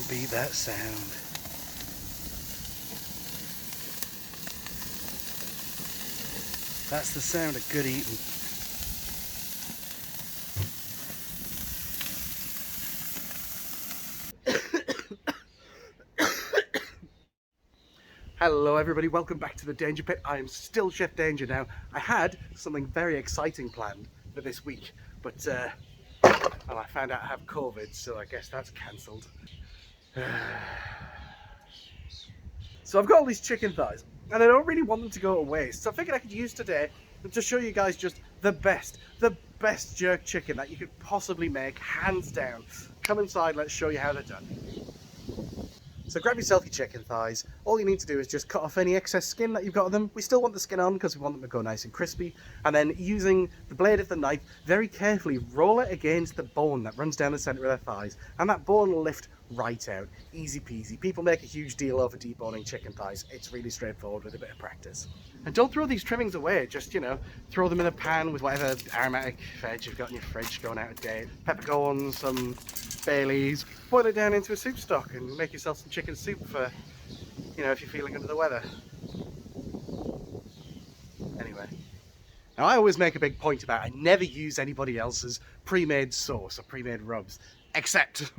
beat that sound. That's the sound of good eating. Hello everybody, welcome back to the Danger Pit. I am still Chef Danger now. I had something very exciting planned for this week, but well, I found out I have COVID, so I guess that's cancelled. So I've got all these chicken thighs, and I don't really want them to go to waste, so I figured I could use today to show you guys just the best jerk chicken that you could possibly make, hands down. Come inside, let's show you how they're done. So grab yourself your chicken thighs. All you need to do is just cut off any excess skin that you've got of them. We still want the skin on because we want them to go nice and crispy. And then using the blade of the knife, very carefully roll it against the bone that runs down the centre of their thighs. And that bone will lift right out. Easy peasy. People make a huge deal over deboning chicken thighs. It's really straightforward with a bit of practice. And don't throw these trimmings away. Just, you know, throw them in a pan with whatever aromatic veg you've got in your fridge going out of date. Peppercorns, some Baileys, boil it down into a soup stock and make yourself some chicken soup for, you know, if you're feeling under the weather. Anyway, now I always make a big point about I never use anybody else's pre-made sauce or pre-made rubs, except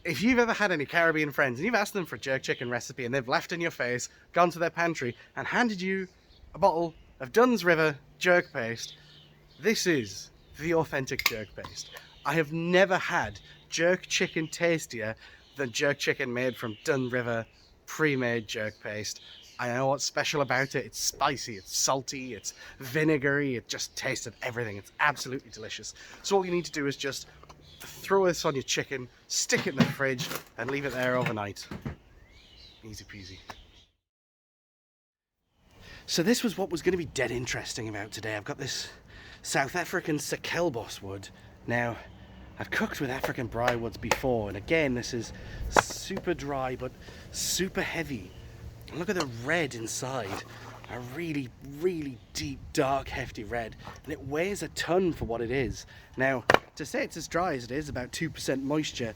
if you've ever had any Caribbean friends and you've asked them for a jerk chicken recipe and they've laughed in your face, gone to their pantry and handed you a bottle of Dunn's River jerk paste, this is the authentic jerk paste. I have never had jerk chicken tastier than jerk chicken made from Dunn River pre-made jerk paste. I know what's special about it. It's spicy, it's salty, it's vinegary, it just tasted everything. It's absolutely delicious. So all you need to do is just throw this on your chicken, stick it in the fridge and leave it there overnight. Easy peasy. So this was what was going to be dead interesting about today. I've got this South African Sakelbos wood. Now, I've cooked with African brywoods before, and again, this is super dry but super heavy. And look at the red inside. A really, really deep, dark, hefty red. And it weighs a ton for what it is. Now, to say it's as dry as it is, about 2% moisture,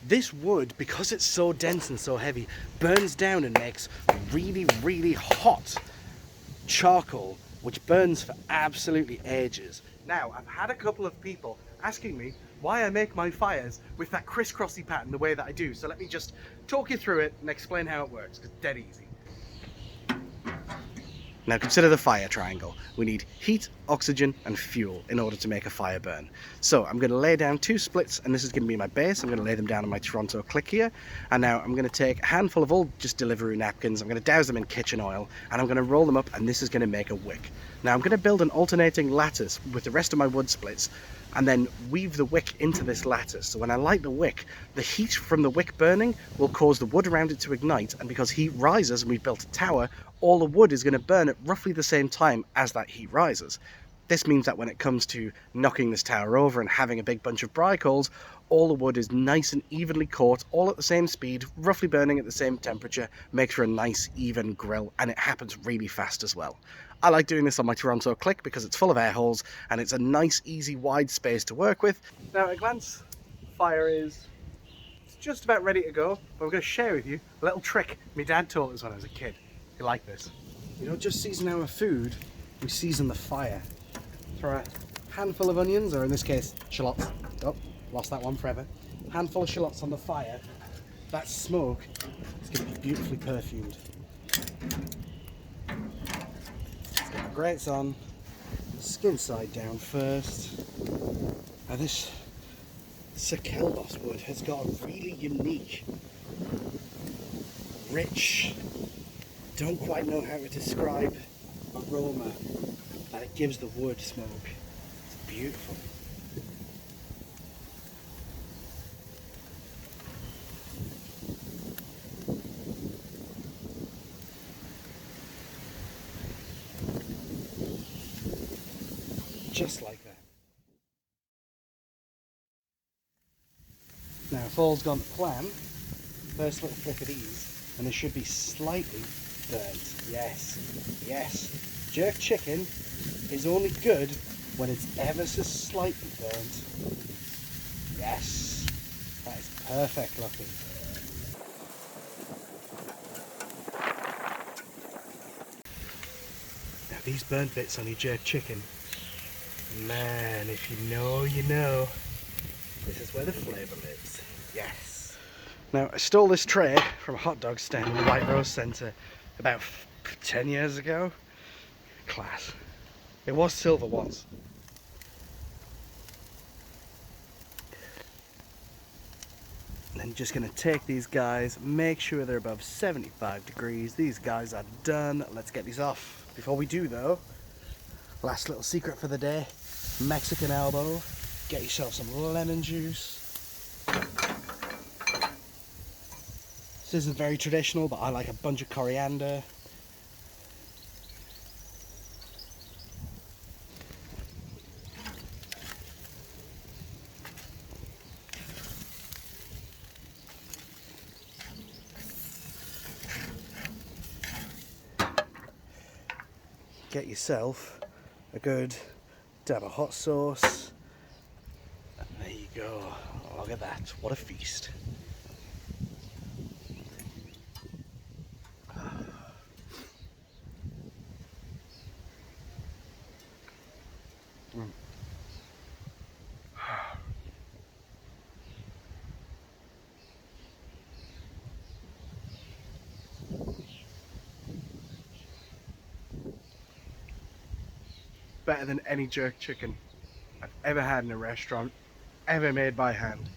this wood, because it's so dense and so heavy, burns down and makes really, really hot charcoal, which burns for absolutely ages. Now, I've had a couple of people asking me why I make my fires with that crisscrossy pattern the way that I do. So let me just talk you through it and explain how it works, because it's dead easy. Now consider the fire triangle. We need heat, oxygen and fuel in order to make a fire burn. So I'm going to lay down two splits, and this is going to be my base. I'm going to lay them down on my Toronto click here. And now I'm going to take a handful of old just delivery napkins. I'm going to douse them in kitchen oil and I'm going to roll them up, and this is going to make a wick. Now I'm going to build an alternating lattice with the rest of my wood splits and then weave the wick into this lattice. So when I light the wick, the heat from the wick burning will cause the wood around it to ignite, and because heat rises and we've built a tower, all the wood is going to burn at roughly the same time as that heat rises. This means that when it comes to knocking this tower over and having a big bunch of bry coals, all the wood is nice and evenly caught, all at the same speed, roughly burning at the same temperature, makes for a nice even grill, and it happens really fast as well. I like doing this on my Toronto click because it's full of air holes and it's a nice, easy, wide space to work with. Now at a glance, fire is just about ready to go, but I'm going to share with you a little trick my dad taught us when I was a kid. You like this? You don't just season our food, we season the fire. Throw a handful of onions, or in this case, shallots. Oh, lost that one forever. A handful of shallots on the fire. That smoke is going to be beautifully perfumed. Let's get the grates on. Skin side down first. Now this Sakelbos wood has got a really unique, rich, don't quite know how to describe aroma that it gives the wood smoke. It's beautiful. Just like that. Now if all's gone to plan, first little flick of these, and they should be slightly burnt. Yes, yes. Jerk chicken is only good when it's ever so slightly burnt. Yes, that is perfect looking. These burnt bits on your jerk chicken, man, if you know, you know. This is where the flavour lives. Yes. Now, I stole this tray from a hot dog stand in the White Rose Centre about 10 years ago. Class. It was silver once. And then just gonna take these guys, make sure they're above 75 degrees. These guys are done. Let's get these off. Before we do though, last little secret for the day, Mexican elbow. Get yourself some lemon juice. This isn't very traditional, but I like a bunch of coriander. Get yourself a good dab of hot sauce. And there you go. Oh, look at that. What a feast. Better than any jerk chicken I've ever had in a restaurant, ever made by hand.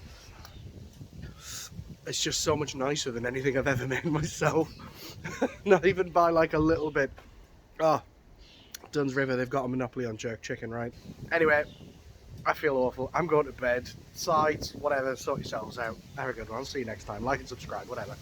It's just so much nicer than anything I've ever made myself. Not even by like a little bit. Oh, Dunn's River, they've got a monopoly on jerk chicken, right? Anyway, I feel awful. I'm going to bed. Sides, whatever, sort yourselves out. Have a good one. See you next time. Like and subscribe, whatever.